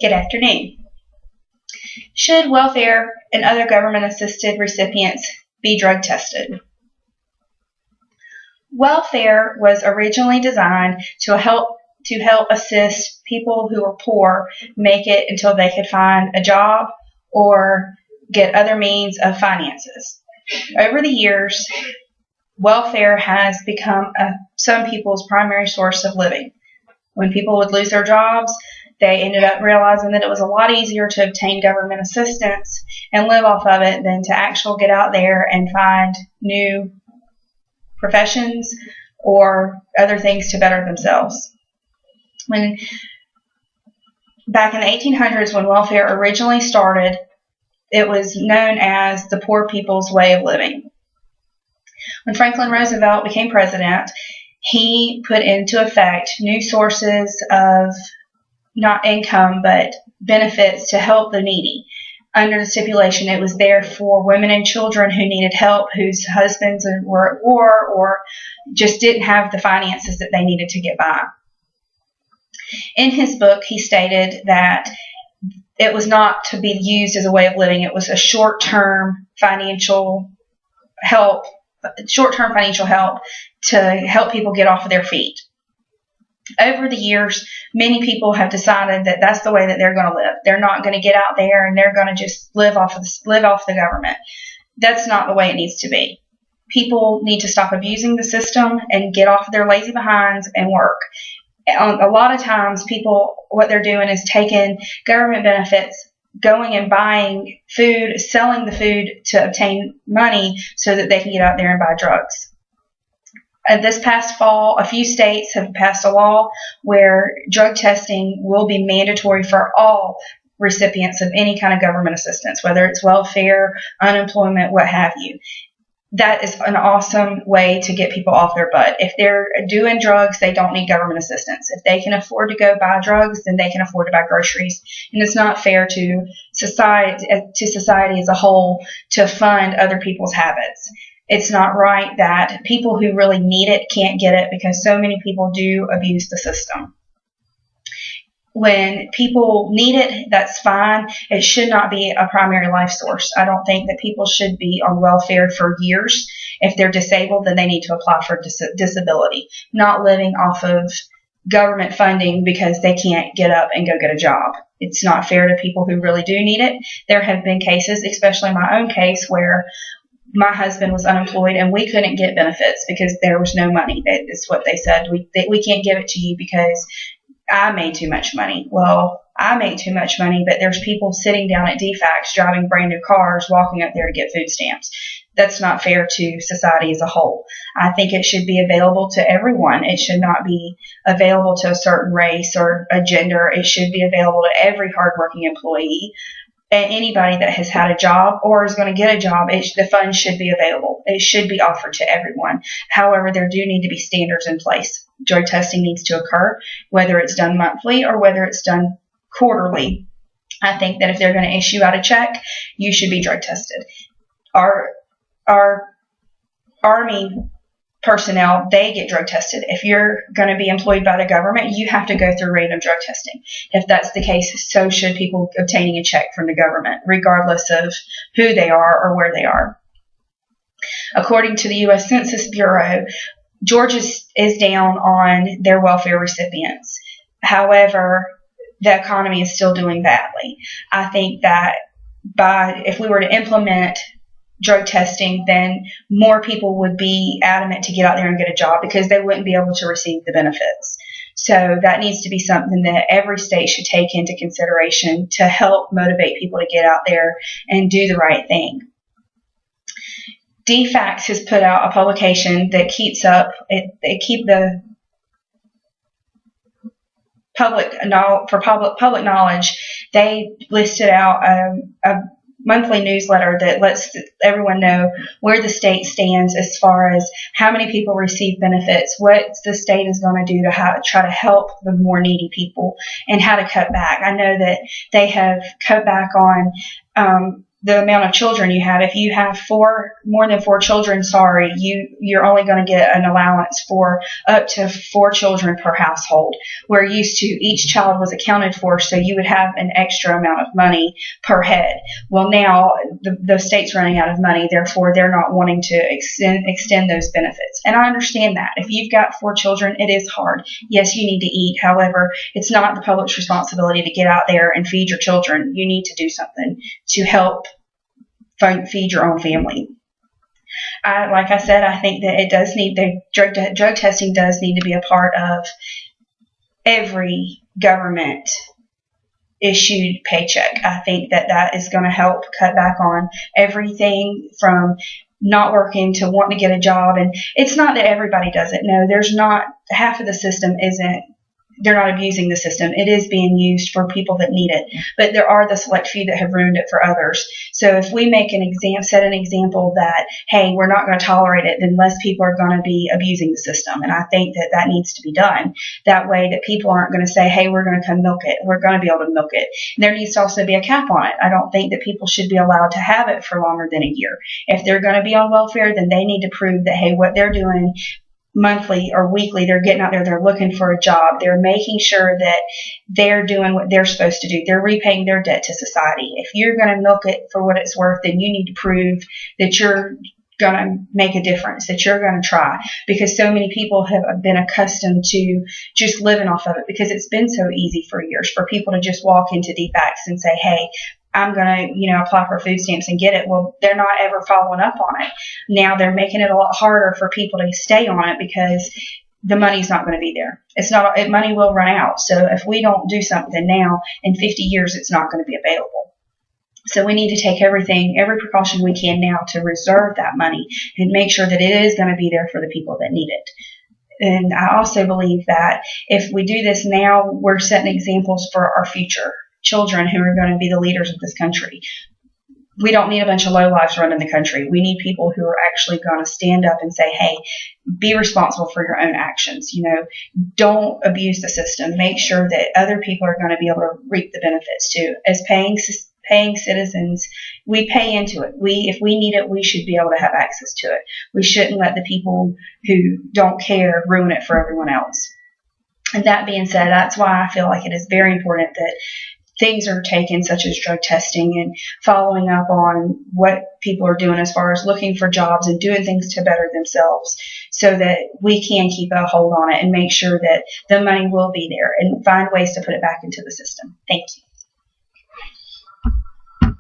Good afternoon. Should welfare and other government-assisted recipients be drug tested? Welfare was originally designed to help assist people who were poor make it until they could find a job or get other means of finances. Over the years, welfare has become some people's primary source of living. When people would lose their jobs, they ended up realizing that it was a lot easier to obtain government assistance and live off of it than to actually get out there and find new professions or other things to better themselves. Back in the 1800s, when welfare originally started, it was known as the poor people's way of living. When Franklin Roosevelt became president, he put into effect new sources of not income but benefits to help the needy. Under the stipulation, it was there for women and children who needed help, whose husbands were at war or just didn't have the finances that they needed to get by. In his book, he stated that it was not to be used as a way of living. It was a short-term financial help to help people get off of their feet. Over the years, many people have decided that that's the way that they're going to live. They're not going to get out there and they're going to just live off the government. That's not the way it needs to be. People need to stop abusing the system and get off their lazy behinds and work. A lot of times, people, what they're doing is taking government benefits, going and buying food, selling the food to obtain money so that they can get out there and buy drugs. This past fall, a few states have passed a law where drug testing will be mandatory for all recipients of any kind of government assistance, whether it's welfare, unemployment, what have you. That is an awesome way to get people off their butt. If they're doing drugs, they don't need government assistance. If they can afford to go buy drugs, then they can afford to buy groceries. And it's not fair to society as a whole to fund other people's habits. It's not right that people who really need it can't get it because so many people do abuse the system. When people need it, that's fine. It should not be a primary life source. I don't think that people should be on welfare for years. If they're disabled, then they need to apply for disability, not living off of government funding because they can't get up and go get a job. It's not fair to people who really do need it. There have been cases, especially my own case, where my husband was unemployed and we couldn't get benefits because there was no money. That's what they said. We can't give it to you because I made too much money. Well, I make too much money, but there's people sitting down at DFACS driving brand new cars, walking up there to get food stamps. That's not fair to society as a whole. I think it should be available to everyone. It should not be available to a certain race or a gender. It should be available to every hardworking employee. And anybody that has had a job or is going to get a job, the funds should be available. It should be offered to everyone. However, there do need to be standards in place. Drug testing needs to occur, whether it's done monthly or whether it's done quarterly. I think that if they're going to issue out a check, you should be drug tested. Our Army personnel, they get drug tested. If you're going to be employed by the government, you have to go through random drug testing. If that's the case, so should people obtaining a check from the government, regardless of who they are or where they are. According to the U.S. Census Bureau, Georgia is down on their welfare recipients. However, the economy is still doing badly. I think that if we were to implement drug testing, then more people would be adamant to get out there and get a job because they wouldn't be able to receive the benefits. So that needs to be something that every state should take into consideration to help motivate people to get out there and do the right thing. DFACS has put out a publication that keep the public knowledge. They listed out a monthly newsletter that lets everyone know where the state stands as far as how many people receive benefits, what the state is going to do to try to help the more needy people, and how to cut back. I know that they have cut back on the amount of children you have. If you have more than four children, you're only going to get an allowance for up to 4 children per household. Where used to each child was accounted for, so you would have an extra amount of money per head. Well, now the state's running out of money, therefore they're not wanting to extend those benefits. And I understand that. If you've got 4 children, it is hard. Yes, you need to eat. However, it's not the public's responsibility to get out there and feed your children. You need to do something to help feed your own family. Like I said, I think that drug testing does need to be a part of every government issued paycheck. I think that is going to help cut back on everything from not working to wanting to get a job. And it's not that everybody does it. No, there's not. Half of the system isn't. They're not abusing the system. It is being used for people that need it. But there are the select few that have ruined it for others. So if we make set an example that, hey, we're not going to tolerate it, then less people are going to be abusing the system. And I think that needs to be done. That way that people aren't going to say, hey, we're going to come milk it. We're going to be able to milk it. And there needs to also be a cap on it. I don't think that people should be allowed to have it for longer than a year. If they're going to be on welfare, then they need to prove that, hey, what they're doing monthly or weekly, they're getting out there, they're looking for a job, they're making sure that they're doing what they're supposed to do, they're repaying their debt to society. If you're going to milk it for what it's worth, then you need to prove that you're going to make a difference, that you're going to try, because so many people have been accustomed to just living off of it, because it's been so easy for years for people to just walk into DFACS and say, hey, I'm going to, apply for food stamps and get it. Well, they're not ever following up on it. Now they're making it a lot harder for people to stay on it because the money's not going to be there. Money will run out. So if we don't do something now, in 50 years, it's not going to be available. So we need to take every precaution we can now to reserve that money and make sure that it is going to be there for the people that need it. And I also believe that if we do this now, we're setting examples for our future children who are going to be the leaders of this country. We don't need a bunch of lowlifes running the country. We need people who are actually going to stand up and say, hey, be responsible for your own actions. Don't abuse the system. Make sure that other people are going to be able to reap the benefits too. As paying citizens, we pay into it. If we need it, we should be able to have access to it. We shouldn't let the people who don't care ruin it for everyone else. And that being said, that's why I feel like it is very important that things are taken, such as drug testing and following up on what people are doing as far as looking for jobs and doing things to better themselves, so that we can keep a hold on it and make sure that the money will be there and find ways to put it back into the system. Thank you.